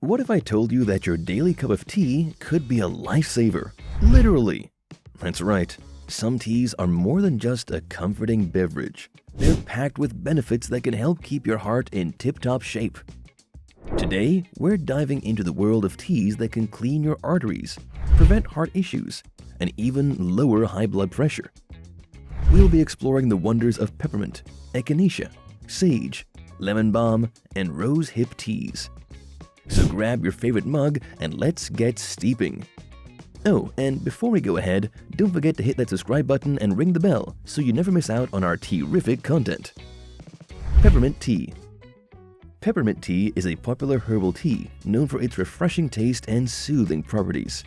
What if I told you that your daily cup of tea could be a lifesaver? Literally! That's right. Some teas are more than just a comforting beverage. They're packed with benefits that can help keep your heart in tip-top shape. Today, we're diving into the world of teas that can clean your arteries, prevent heart issues, and even lower high blood pressure. We'll be exploring the wonders of peppermint, echinacea, sage, lemon balm, and rose hip teas. So grab your favorite mug and let's get steeping. Oh, and before we go ahead, don't forget to hit that subscribe button and ring the bell so you never miss out on our tea-rific content. Peppermint tea. Peppermint tea is a popular herbal tea known for its refreshing taste and soothing properties.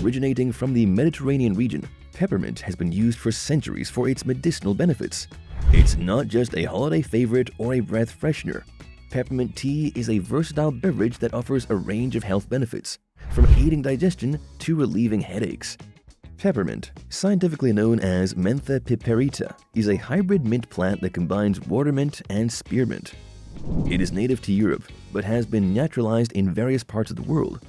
Originating from the Mediterranean region, peppermint has been used for centuries for its medicinal benefits. It's not just a holiday favorite or a breath freshener. Peppermint tea is a versatile beverage that offers a range of health benefits, from aiding digestion to relieving headaches. Peppermint, scientifically known as Mentha piperita, is a hybrid mint plant that combines water mint and spearmint. It is native to Europe, but has been naturalized in various parts of the world.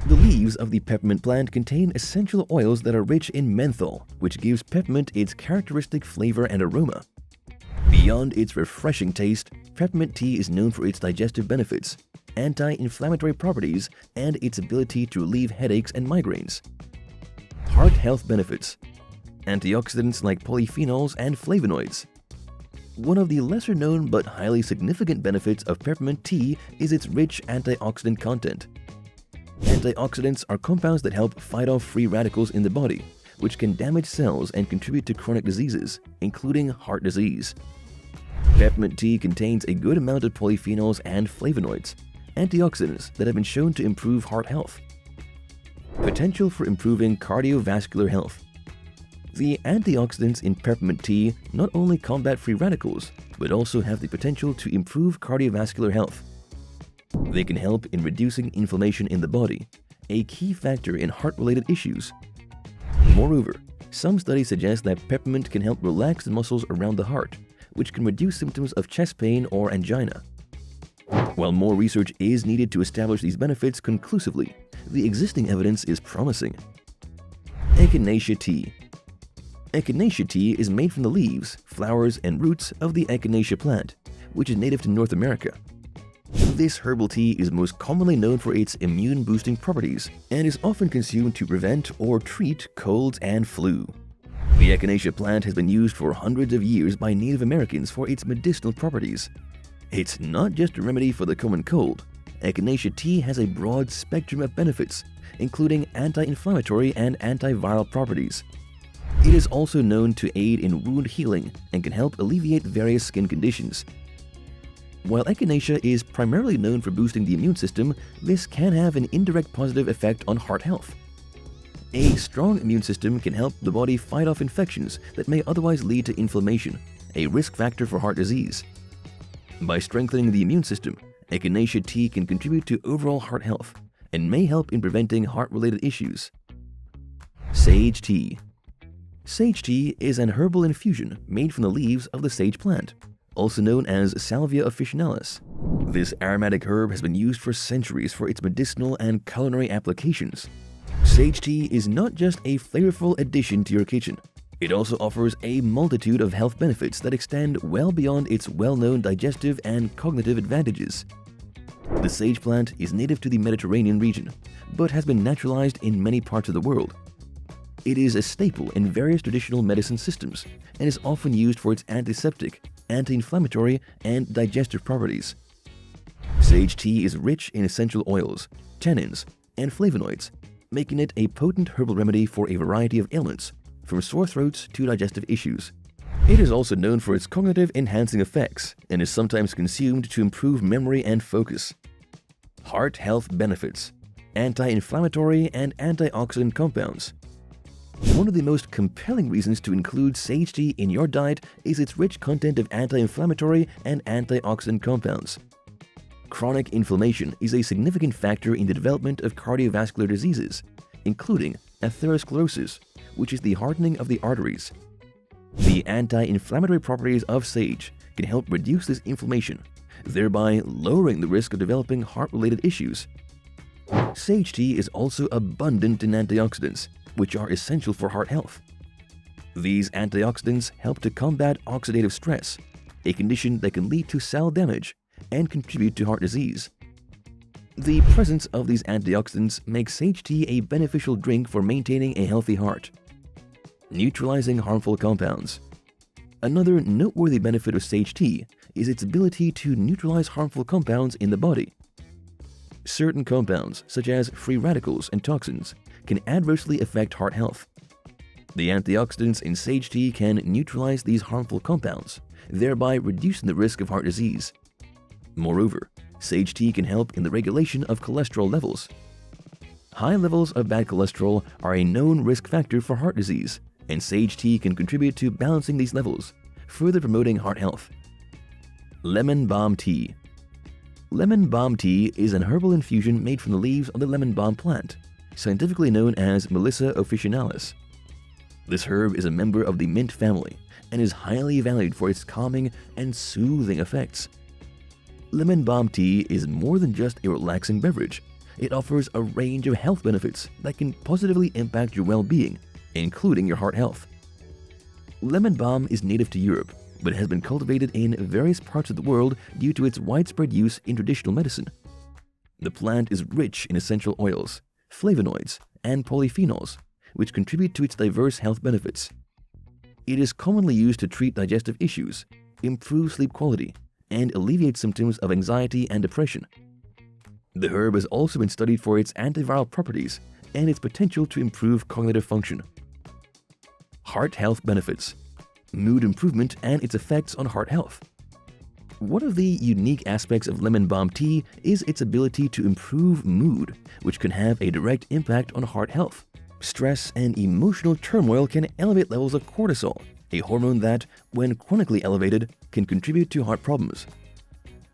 The leaves of the peppermint plant contain essential oils that are rich in menthol, which gives peppermint its characteristic flavor and aroma. Beyond its refreshing taste, peppermint tea is known for its digestive benefits, anti-inflammatory properties, and its ability to relieve headaches and migraines. Heart health benefits: antioxidants like polyphenols and flavonoids. One of the lesser-known but highly significant benefits of peppermint tea is its rich antioxidant content. Antioxidants are compounds that help fight off free radicals in the body, which can damage cells and contribute to chronic diseases, including heart disease. Peppermint tea contains a good amount of polyphenols and flavonoids, antioxidants that have been shown to improve heart health. Potential for improving cardiovascular health. The antioxidants in peppermint tea not only combat free radicals, but also have the potential to improve cardiovascular health. They can help in reducing inflammation in the body, a key factor in heart-related issues. Moreover, some studies suggest that peppermint can help relax the muscles around the heart, which can reduce symptoms of chest pain or angina. While more research is needed to establish these benefits conclusively, the existing evidence is promising. Echinacea tea. Echinacea tea is made from the leaves, flowers, and roots of the Echinacea plant, which is native to North America. This herbal tea is most commonly known for its immune-boosting properties and is often consumed to prevent or treat colds and flu. The Echinacea plant has been used for hundreds of years by Native Americans for its medicinal properties. It's not just a remedy for the common cold. Echinacea tea has a broad spectrum of benefits, including anti-inflammatory and antiviral properties. It is also known to aid in wound healing and can help alleviate various skin conditions. While Echinacea is primarily known for boosting the immune system, this can have an indirect positive effect on heart health. A strong immune system can help the body fight off infections that may otherwise lead to inflammation, a risk factor for heart disease. By strengthening the immune system, Echinacea tea can contribute to overall heart health and may help in preventing heart-related issues. Sage tea. Sage tea is an herbal infusion made from the leaves of the sage plant, also known as Salvia officinalis. This aromatic herb has been used for centuries for its medicinal and culinary applications. Sage tea is not just a flavorful addition to your kitchen. It also offers a multitude of health benefits that extend well beyond its well-known digestive and cognitive advantages. The sage plant is native to the Mediterranean region, but has been naturalized in many parts of the world. It is a staple in various traditional medicine systems and is often used for its antiseptic, anti-inflammatory, and digestive properties. Sage tea is rich in essential oils, tannins, and flavonoids, making it a potent herbal remedy for a variety of ailments, from sore throats to digestive issues. It is also known for its cognitive-enhancing effects and is sometimes consumed to improve memory and focus. Heart health benefits: anti-inflammatory and antioxidant compounds. One of the most compelling reasons to include sage tea in your diet is its rich content of anti-inflammatory and antioxidant compounds. Chronic inflammation is a significant factor in the development of cardiovascular diseases, including atherosclerosis, which is the hardening of the arteries. The anti-inflammatory properties of sage can help reduce this inflammation, thereby lowering the risk of developing heart-related issues. Sage tea is also abundant in antioxidants, which are essential for heart health. These antioxidants help to combat oxidative stress, a condition that can lead to cell damage and contribute to heart disease. The presence of these antioxidants makes sage tea a beneficial drink for maintaining a healthy heart. Neutralizing harmful compounds. Another noteworthy benefit of sage tea is its ability to neutralize harmful compounds in the body. Certain compounds, such as free radicals and toxins, can adversely affect heart health. The antioxidants in sage tea can neutralize these harmful compounds, thereby reducing the risk of heart disease. Moreover, sage tea can help in the regulation of cholesterol levels. High levels of bad cholesterol are a known risk factor for heart disease, and sage tea can contribute to balancing these levels, further promoting heart health. Lemon balm tea. Lemon balm tea is an herbal infusion made from the leaves of the lemon balm plant, scientifically known as Melissa officinalis. This herb is a member of the mint family and is highly valued for its calming and soothing effects. Lemon balm tea is more than just a relaxing beverage. It offers a range of health benefits that can positively impact your well-being, including your heart health. Lemon balm is native to Europe, but has been cultivated in various parts of the world due to its widespread use in traditional medicine. The plant is rich in essential oils, flavonoids, and polyphenols, which contribute to its diverse health benefits. It is commonly used to treat digestive issues, improve sleep quality, and alleviate symptoms of anxiety and depression. The herb has also been studied for its antiviral properties and its potential to improve cognitive function. Heart health benefits, mood improvement, and its effects on heart health. One of the unique aspects of lemon balm tea is its ability to improve mood, which can have a direct impact on heart health. Stress and emotional turmoil can elevate levels of cortisol, a hormone that, when chronically elevated, can contribute to heart problems.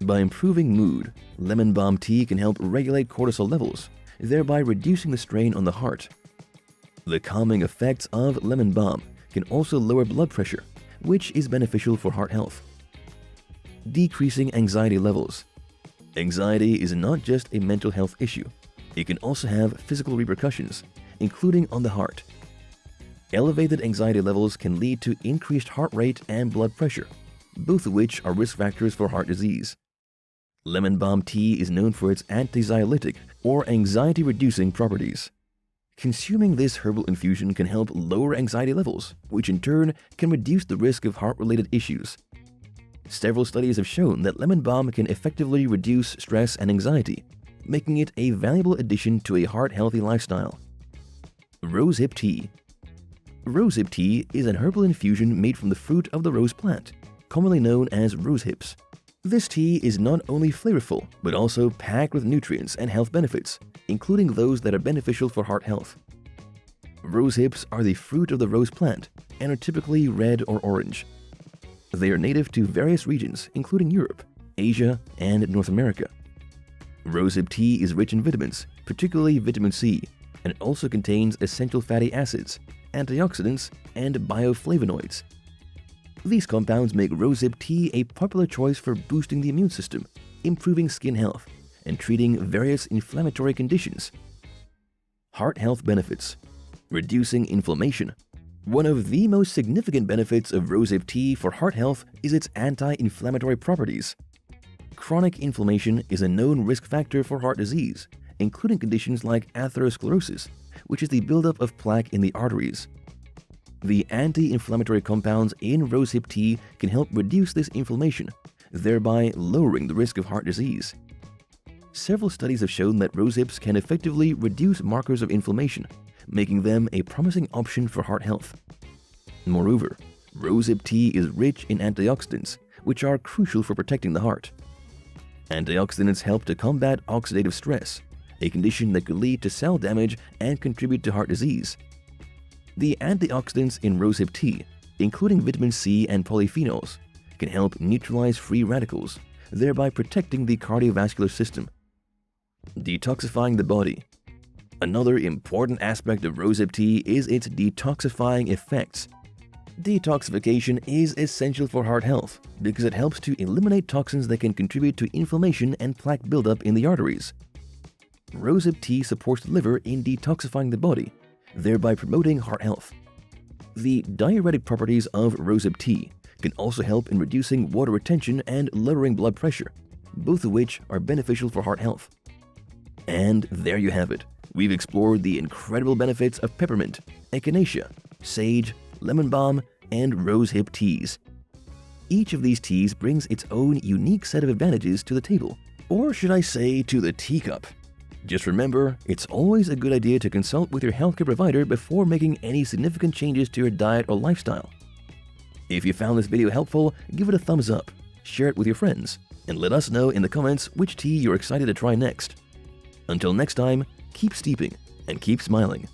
By improving mood, lemon balm tea can help regulate cortisol levels, thereby reducing the strain on the heart. The calming effects of lemon balm can also lower blood pressure, which is beneficial for heart health. Decreasing anxiety levels. Anxiety is not just a mental health issue. It can also have physical repercussions, including on the heart. Elevated anxiety levels can lead to increased heart rate and blood pressure, both of which are risk factors for heart disease. Lemon balm tea is known for its anxiolytic or anxiety-reducing properties. Consuming this herbal infusion can help lower anxiety levels, which in turn can reduce the risk of heart-related issues. Several studies have shown that lemon balm can effectively reduce stress and anxiety, making it a valuable addition to a heart-healthy lifestyle. Rosehip tea. Rosehip tea is an herbal infusion made from the fruit of the rose plant, commonly known as rosehips. This tea is not only flavorful, but also packed with nutrients and health benefits, including those that are beneficial for heart health. Rosehips are the fruit of the rose plant and are typically red or orange. They are native to various regions, including Europe, Asia, and North America. Rosehip tea is rich in vitamins, particularly vitamin C, and it also contains essential fatty acids, antioxidants, and bioflavonoids. These compounds make rosehip tea a popular choice for boosting the immune system, improving skin health, and treating various inflammatory conditions. Heart health benefits. Reducing inflammation. One of the most significant benefits of rosehip tea for heart health is its anti-inflammatory properties. Chronic inflammation is a known risk factor for heart disease, including conditions like atherosclerosis, which is the buildup of plaque in the arteries. The anti-inflammatory compounds in rosehip tea can help reduce this inflammation, thereby lowering the risk of heart disease. Several studies have shown that rosehips can effectively reduce markers of inflammation, making them a promising option for heart health. Moreover, rosehip tea is rich in antioxidants, which are crucial for protecting the heart. Antioxidants help to combat oxidative stress, a condition that could lead to cell damage and contribute to heart disease. The antioxidants in rosehip tea, including vitamin C and polyphenols, can help neutralize free radicals, thereby protecting the cardiovascular system. Detoxifying the body. Another important aspect of rosehip tea is its detoxifying effects. Detoxification is essential for heart health because it helps to eliminate toxins that can contribute to inflammation and plaque buildup in the arteries. Rosehip tea supports the liver in detoxifying the body, thereby promoting heart health. The diuretic properties of rosehip tea can also help in reducing water retention and lowering blood pressure, both of which are beneficial for heart health. And there you have it. We've explored the incredible benefits of peppermint, echinacea, sage, lemon balm, and rosehip teas. Each of these teas brings its own unique set of advantages to the table, or should I say to the teacup. Just remember, it's always a good idea to consult with your healthcare provider before making any significant changes to your diet or lifestyle. If you found this video helpful, give it a thumbs up, share it with your friends, and let us know in the comments which tea you're excited to try next. Until next time, keep steeping and keep smiling.